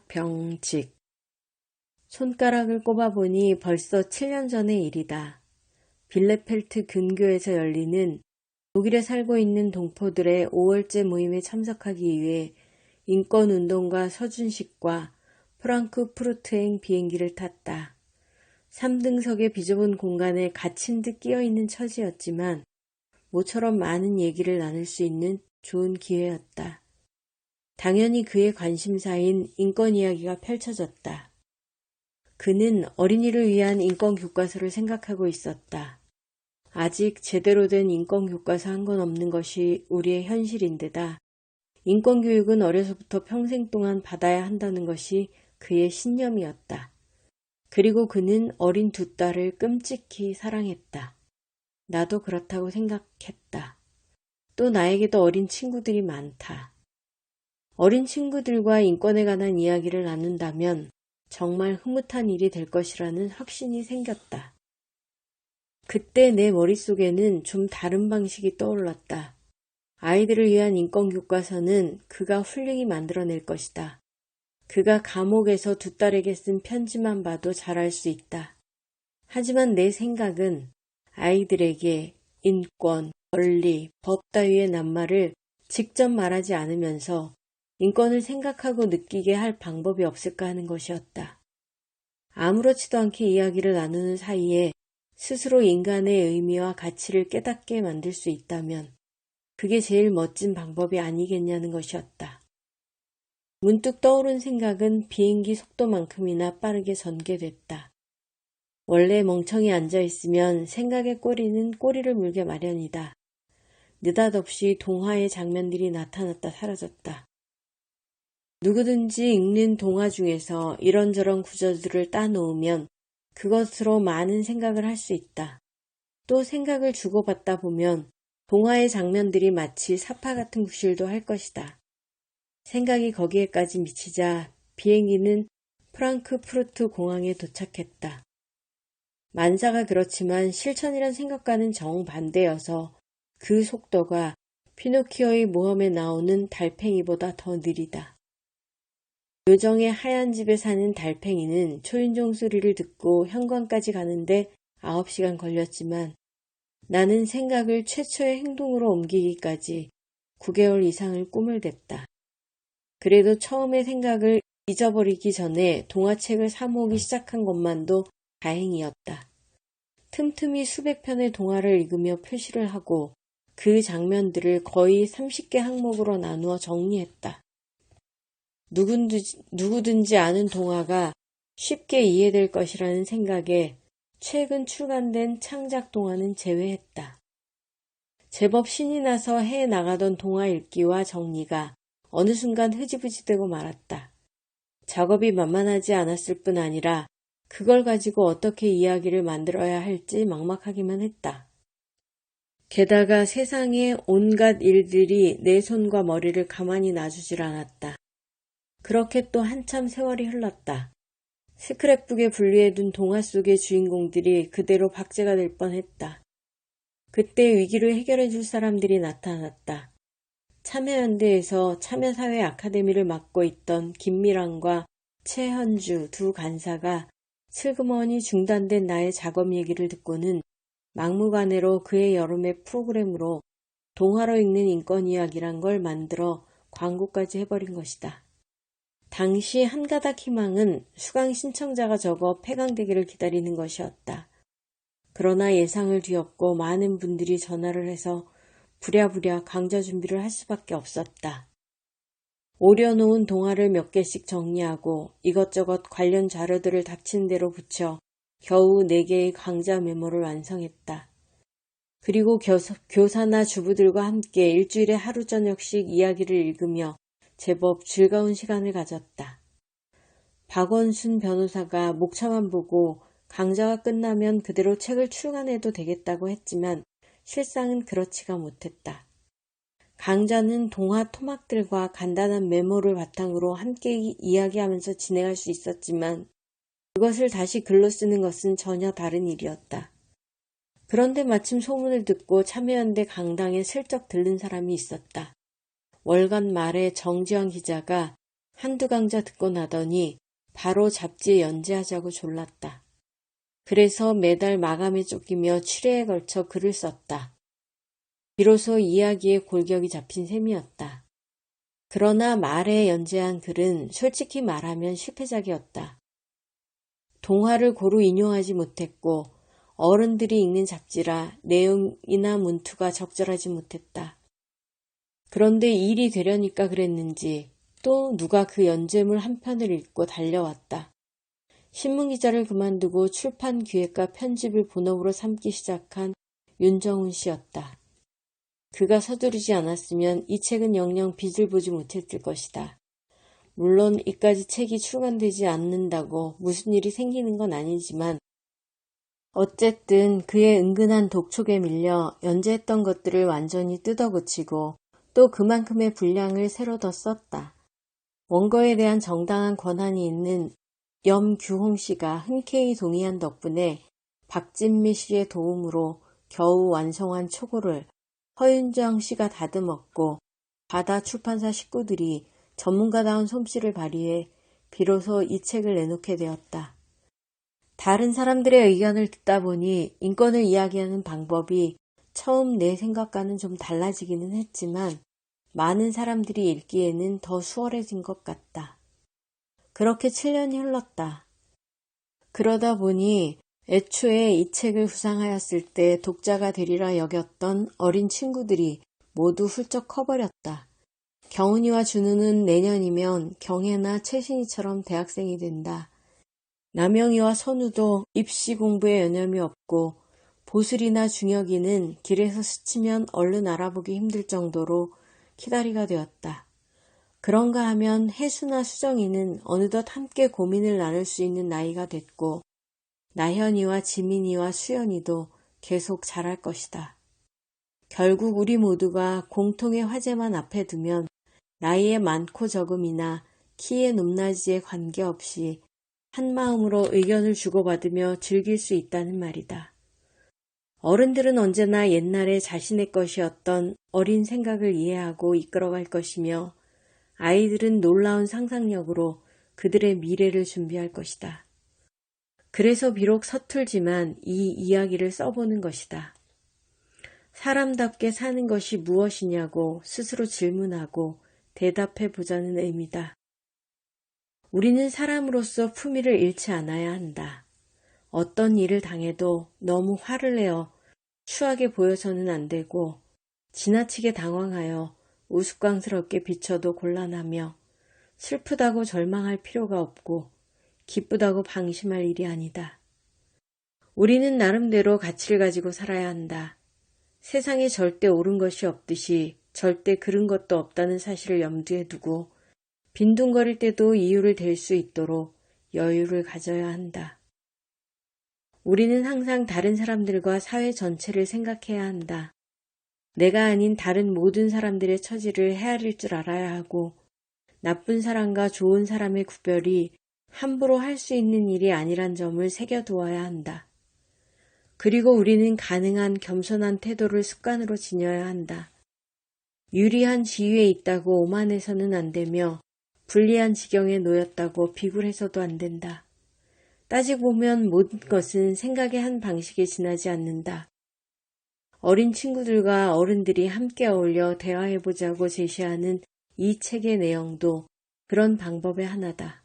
병직. 손가락을 꼽아보니 벌써 7년 전의 일이다. 빌레펠트 근교에서 열리는 독일에 살고 있는 동포들의 5월제 모임에 참석하기 위해 인권운동가 서준식과 프랑크푸르트행 비행기를 탔다. 3등석의 비좁은 공간에 갇힌 듯 끼어있는 처지였지만 모처럼 많은 얘기를 나눌 수 있는 좋은 기회였다. 당연히 그의 관심사인 인권 이야기가 펼쳐졌다. 그는 어린이를 위한 인권 교과서를 생각하고 있었다. 아직 제대로 된 인권 교과서 한 권 없는 것이 우리의 현실인데다 인권 교육은 어려서부터 평생 동안 받아야 한다는 것이 그의 신념이었다. 그리고 그는 어린 두 딸을 끔찍히 사랑했다. 나도 그렇다고 생각했다. 또 나에게도 어린 친구들이 많다. 어린 친구들과 인권에 관한 이야기를 나눈다면 정말 흐뭇한 일이 될 것이라는 확신이 생겼다. 그때 내 머릿속에는 좀 다른 방식이 떠올랐다. 아이들을 위한 인권 교과서는 그가 훌륭히 만들어낼 것이다. 그가 감옥에서 두 딸에게 쓴 편지만 봐도 잘 알 수 있다. 하지만 내 생각은 아이들에게 인권, 권리, 법 따위의 낱말을 직접 말하지 않으면서 인권을 생각하고 느끼게 할 방법이 없을까 하는 것이었다. 아무렇지도 않게 이야기를 나누는 사이에 스스로 인간의 의미와 가치를 깨닫게 만들 수 있다면 그게 제일 멋진 방법이 아니겠냐는 것이었다. 문득 떠오른 생각은 비행기 속도만큼이나 빠르게 전개됐다. 원래 멍청이 앉아있으면 생각의 꼬리는 꼬리를 물게 마련이다. 느닷없이 동화의 장면들이 나타났다 사라졌다. 누구든지 읽는 동화 중에서 이런저런 구절들을 따놓으면 그것으로 많은 생각을 할 수 있다. 또 생각을 주고받다 보면 동화의 장면들이 마치 사파 같은 구실도 할 것이다. 생각이 거기에까지 미치자 비행기는 프랑크푸르트 공항에 도착했다. 만사가 그렇지만 실천이란 생각과는 정반대여서 그 속도가 피노키오의 모험에 나오는 달팽이보다 더 느리다. 요정의 하얀 집에 사는 달팽이는 초인종 소리를 듣고 현관까지 가는데 9시간 걸렸지만 나는 생각을 최초의 행동으로 옮기기까지 9개월 이상을 꿈을 댔다. 그래도 처음에 생각을 잊어버리기 전에 동화책을 사 모으기 시작한 것만도 다행이었다. 틈틈이 수백 편의 동화를 읽으며 표시를 하고 그 장면들을 거의 30개 항목으로 나누어 정리했다. 누구든지 아는 동화가 쉽게 이해될 것이라는 생각에 최근 출간된 창작 동화는 제외했다. 제법 신이 나서 해 나가던 동화 읽기와 정리가 어느 순간 흐지부지되고 말았다. 작업이 만만하지 않았을 뿐 아니라 그걸 가지고 어떻게 이야기를 만들어야 할지 막막하기만 했다. 게다가 세상의 온갖 일들이 내 손과 머리를 가만히 놔주질 않았다. 그렇게 또 한참 세월이 흘렀다. 스크랩북에 분리해둔 동화 속의 주인공들이 그대로 박제가 될 뻔했다. 그때 위기를 해결해줄 사람들이 나타났다. 참여연대에서 참여사회 아카데미를 맡고 있던 김미랑과 최현주 두 간사가 슬그머니 중단된 나의 작업 얘기를 듣고는 막무가내로 그의 여름의 프로그램으로 동화로 읽는 인권 이야기란 걸 만들어 광고까지 해버린 것이다. 당시 한 가닥 희망은 수강 신청자가 적어 폐강되기를 기다리는 것이었다. 그러나 예상을 뒤엎고 많은 분들이 전화를 해서 부랴부랴 강좌 준비를 할 수밖에 없었다. 오려놓은 동화를 몇 개씩 정리하고 이것저것 관련 자료들을 닥친 대로 붙여 겨우 4개의 강좌 메모를 완성했다. 그리고 교사나 주부들과 함께 일주일에 하루 저녁씩 이야기를 읽으며 제법 즐거운 시간을 가졌다. 박원순 변호사가 목차만 보고 강좌가 끝나면 그대로 책을 출간해도 되겠다고 했지만 실상은 그렇지가 못했다. 강좌는 동화 토막들과 간단한 메모를 바탕으로 함께 이야기하면서 진행할 수 있었지만 그것을 다시 글로 쓰는 것은 전혀 다른 일이었다. 그런데 마침 소문을 듣고 참여연대 강당에 슬쩍 들른 사람이 있었다. 월간 말에 정지환 기자가 한두 강좌 듣고 나더니 바로 잡지에 연재하자고 졸랐다. 그래서 매달 마감에 쫓기며 7회에 걸쳐 글을 썼다. 비로소 이야기에 골격이 잡힌 셈이었다. 그러나 말에 연재한 글은 솔직히 말하면 실패작이었다. 동화를 고루 인용하지 못했고 어른들이 읽는 잡지라 내용이나 문투가 적절하지 못했다. 그런데 일이 되려니까 그랬는지 또 누가 그 연재물 한 편을 읽고 달려왔다. 신문기자를 그만두고 출판기획과 편집을 본업으로 삼기 시작한 윤정훈 씨였다. 그가 서두르지 않았으면 이 책은 영영 빛을 보지 못했을 것이다. 물론 이까지 책이 출간되지 않는다고 무슨 일이 생기는 건 아니지만 어쨌든 그의 은근한 독촉에 밀려 연재했던 것들을 완전히 뜯어고치고 또 그만큼의 분량을 새로 더 썼다. 원고에 대한 정당한 권한이 있는 염규홍 씨가 흔쾌히 동의한 덕분에 박진미 씨의 도움으로 겨우 완성한 초고를 허윤정 씨가 다듬었고 바다 출판사 식구들이 전문가다운 솜씨를 발휘해 비로소 이 책을 내놓게 되었다. 다른 사람들의 의견을 듣다 보니 인권을 이야기하는 방법이 처음 내 생각과는 좀 달라지기는 했지만 많은 사람들이 읽기에는 더 수월해진 것 같다. 그렇게 7년이 흘렀다. 그러다 보니 애초에 이 책을 구상하였을 때 독자가 되리라 여겼던 어린 친구들이 모두 훌쩍 커버렸다. 경훈이와 준우는 내년이면 경혜나 최신이처럼 대학생이 된다. 남영이와 선우도 입시 공부에 여념이 없고 보슬이나 중혁이는 길에서 스치면 얼른 알아보기 힘들 정도로 키다리가 되었다. 그런가 하면 혜수나 수정이는 어느덧 함께 고민을 나눌 수 있는 나이가 됐고 나현이와 지민이와 수연이도 계속 자랄 것이다. 결국 우리 모두가 공통의 화제만 앞에 두면 나이의 많고 적음이나 키의 높낮이에 관계없이 한마음으로 의견을 주고받으며 즐길 수 있다는 말이다. 어른들은 언제나 옛날에 자신의 것이었던 어린 생각을 이해하고 이끌어갈 것이며 아이들은 놀라운 상상력으로 그들의 미래를 준비할 것이다. 그래서 비록 서툴지만 이 이야기를 써보는 것이다. 사람답게 사는 것이 무엇이냐고 스스로 질문하고 대답해보자는 의미다. 우리는 사람으로서 품위를 잃지 않아야 한다. 어떤 일을 당해도 너무 화를 내어 추하게 보여서는 안 되고 지나치게 당황하여 우스꽝스럽게 비춰도 곤란하며 슬프다고 절망할 필요가 없고 기쁘다고 방심할 일이 아니다. 우리는 나름대로 가치를 가지고 살아야 한다. 세상에 절대 옳은 것이 없듯이 절대 그른 것도 없다는 사실을 염두에 두고 빈둥거릴 때도 이유를 댈 수 있도록 여유를 가져야 한다. 우리는 항상 다른 사람들과 사회 전체를 생각해야 한다. 내가 아닌 다른 모든 사람들의 처지를 헤아릴 줄 알아야 하고 나쁜 사람과 좋은 사람의 구별이 함부로 할 수 있는 일이 아니란 점을 새겨두어야 한다. 그리고 우리는 가능한 겸손한 태도를 습관으로 지녀야 한다. 유리한 지위에 있다고 오만해서는 안 되며 불리한 지경에 놓였다고 비굴해서도 안 된다. 따지고 보면 모든 것은 생각의 한 방식에 지나지 않는다. 어린 친구들과 어른들이 함께 어울려 대화해보자고 제시하는 이 책의 내용도 그런 방법의 하나다.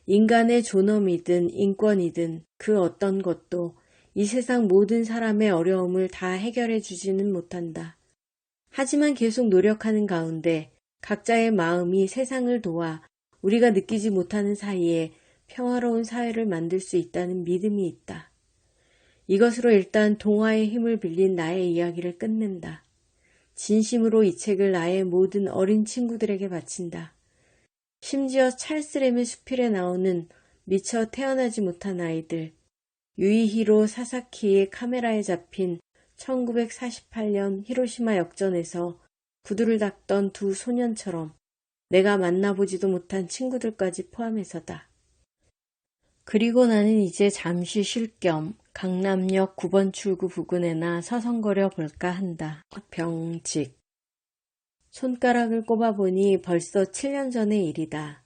인간의 존엄이든 인권이든 그 어떤 것도 이 세상 모든 사람의 어려움을 다 해결해 주지는 못한다. 하지만 계속 노력하는 가운데 각자의 마음이 세상을 도와 우리가 느끼지 못하는 사이에 평화로운 사회를 만들 수 있다는 믿음이 있다. 이것으로 일단 동화의 힘을 빌린 나의 이야기를 끝낸다. 진심으로 이 책을 나의 모든 어린 친구들에게 바친다. 심지어 찰스램의 수필에 나오는 미처 태어나지 못한 아이들, 유이히로 사사키의 카메라에 잡힌 1948년 히로시마 역전에서 구두를 닦던 두 소년처럼 내가 만나보지도 못한 친구들까지 포함해서다. 그리고 나는 이제 잠시 쉴 겸 강남역 9번 출구 부근에나 서성거려 볼까 한다. 병직. 손가락을 꼽아보니 벌써 7년 전의 일이다.